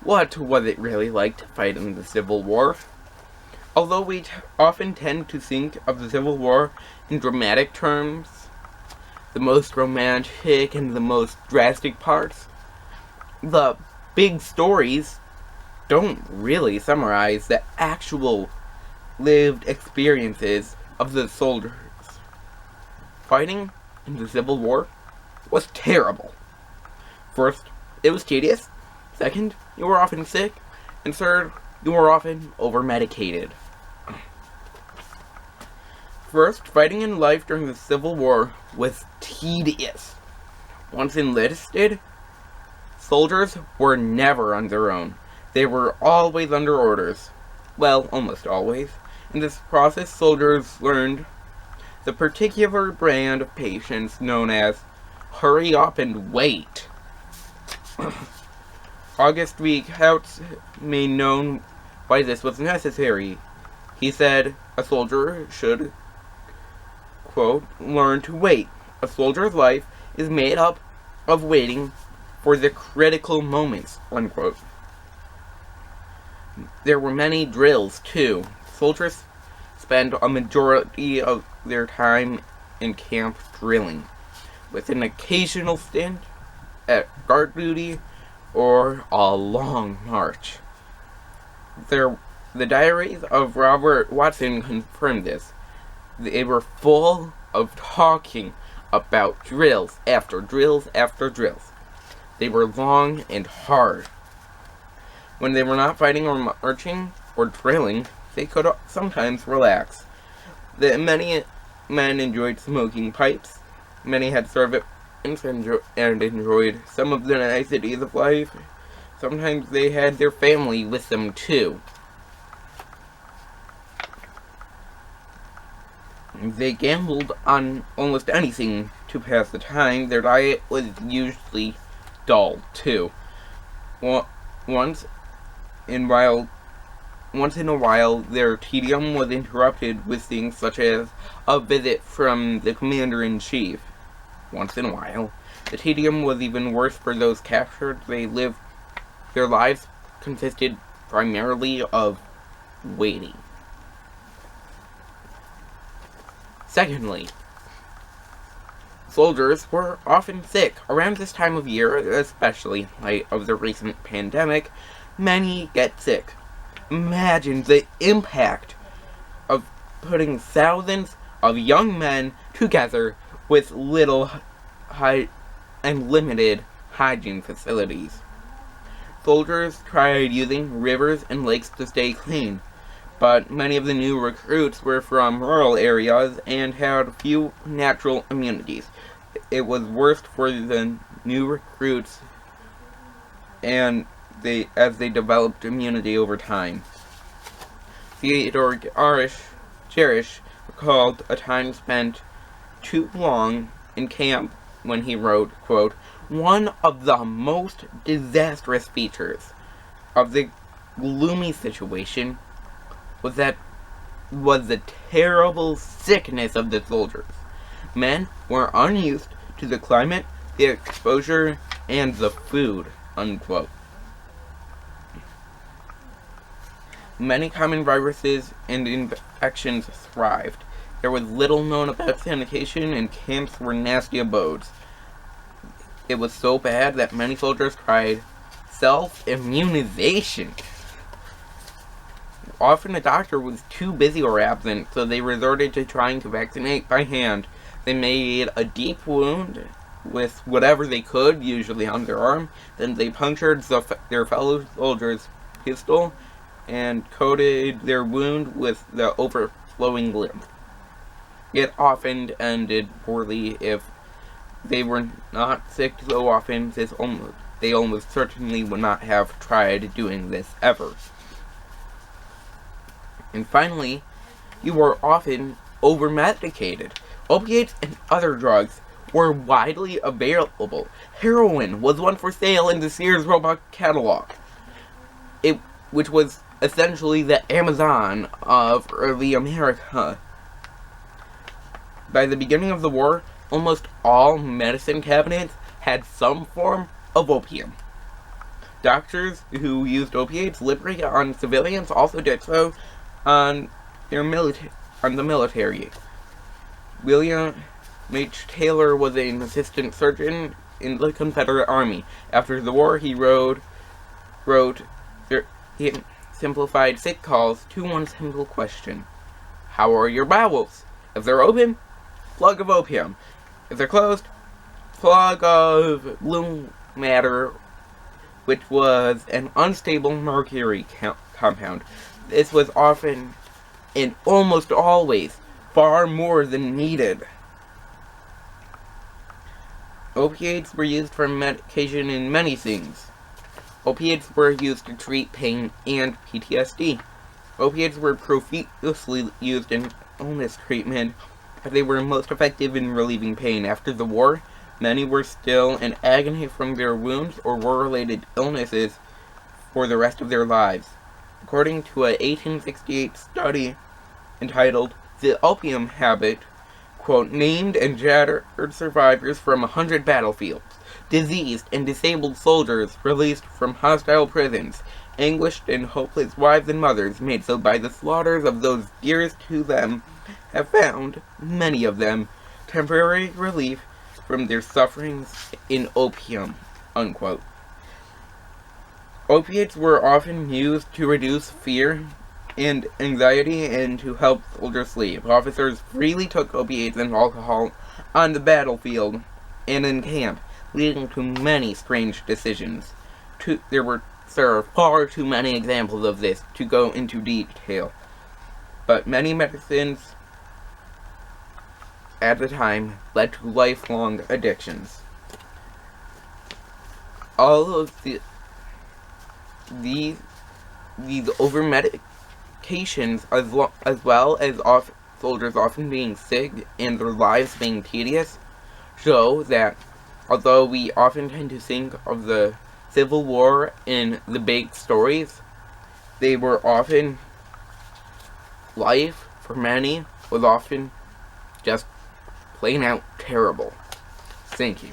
What was it really like to fight in the Civil War? Although we often tend to think of the Civil War in dramatic terms, the most romantic and the most drastic parts, the big stories don't really summarize the actual lived experiences of the soldiers. Fighting in the Civil War was terrible. First, it was tedious. Second, you were often sick. And third, you were often over-medicated. First, fighting in life during the Civil War was tedious. Once enlisted, soldiers were never on their own. They were always under orders. Well, almost always. In this process, soldiers learned the particular brand of patience known as hurry up and wait. August Recounts made known why this was necessary. He said a soldier should, quote, learn to wait. A soldier's life is made up of waiting for the critical moments, unquote. There were many drills, too. Soldiers spend a majority of their time in camp drilling, with an occasional stint at guard duty or a long march. The diaries of Robert Watson confirmed this. They were full of talking about drills after drills after drills. They were long and hard. When they were not fighting or marching or drilling, they could sometimes relax. Many men enjoyed smoking pipes. Many had servants and enjoyed some of the niceties of life. Sometimes they had their family with them too. They gambled on almost anything to pass the time. Their diet was usually dull too. Once in a while, their tedium was interrupted with things such as a visit from the commander-in-chief. Once in a while, the tedium was even worse for those captured. Their lives consisted primarily of waiting. Secondly, soldiers were often sick. Around this time of year, especially in light of the recent pandemic, many get sick. Imagine the impact of putting thousands of young men together with little and limited hygiene facilities. Soldiers tried using rivers and lakes to stay clean, but many of the new recruits were from rural areas and had few natural immunities. It was worse for the new recruits as they developed immunity over time. Theodore Cherish recalled a time spent too long in camp when he wrote, quote, one of the most disastrous features of the gloomy situation was the terrible sickness of the soldiers. Men were unused to the climate, the exposure, and the food, unquote. Many common viruses and infections thrived. There was little known about sanitation, and camps were nasty abodes. It was so bad that many soldiers tried self-immunization. Often a doctor was too busy or absent, so they resorted to trying to vaccinate by hand. They made a deep wound with whatever they could, usually on their arm. Then they punctured their fellow soldier's pistol and coated their wound with the overflowing lymph. It often ended poorly. If they were not sick so often, they almost certainly would not have tried doing this ever. And finally, you were often over-medicated. Opiates and other drugs were widely available. Heroin was one for sale in the Sears Roebuck catalog, which was essentially the Amazon of early America. By the beginning of the war, almost all medicine cabinets had some form of opium. Doctors who used opiates liberally on civilians also did so on the military. William H. Taylor was an assistant surgeon in the Confederate Army. After the war, he he simplified sick calls to one simple question: how are your bowels? If they're open, plug of opium. If they're closed, plug of blue matter, which was an unstable mercury compound. This was often, and almost always, far more than needed. Opiates were used for medication in many things. Opiates were used to treat pain and PTSD. Opiates were profusely used in illness treatment, as they were most effective in relieving pain. After the war, many were still in agony from their wounds or war-related illnesses for the rest of their lives. According to an 1868 study entitled "The Opium Habit," quote, named and shattered survivors from 100 battlefields, diseased and disabled soldiers released from hostile prisons, anguished and hopeless wives and mothers made so by the slaughters of those dearest to them, have found, many of them, temporary relief from their sufferings in opium, unquote. Opiates were often used to reduce fear and anxiety and to help soldiers sleep. Officers freely took opiates and alcohol on the battlefield and in camp, leading to many strange decisions. There are far too many examples of this to go into detail, but many medicines at the time led to lifelong addictions. All of these over-medications, as well as soldiers often being sick and their lives being tedious, show that although we often tend to think of the Civil War in the big stories, they were often, life for many was often just plain out terrible. Thank you.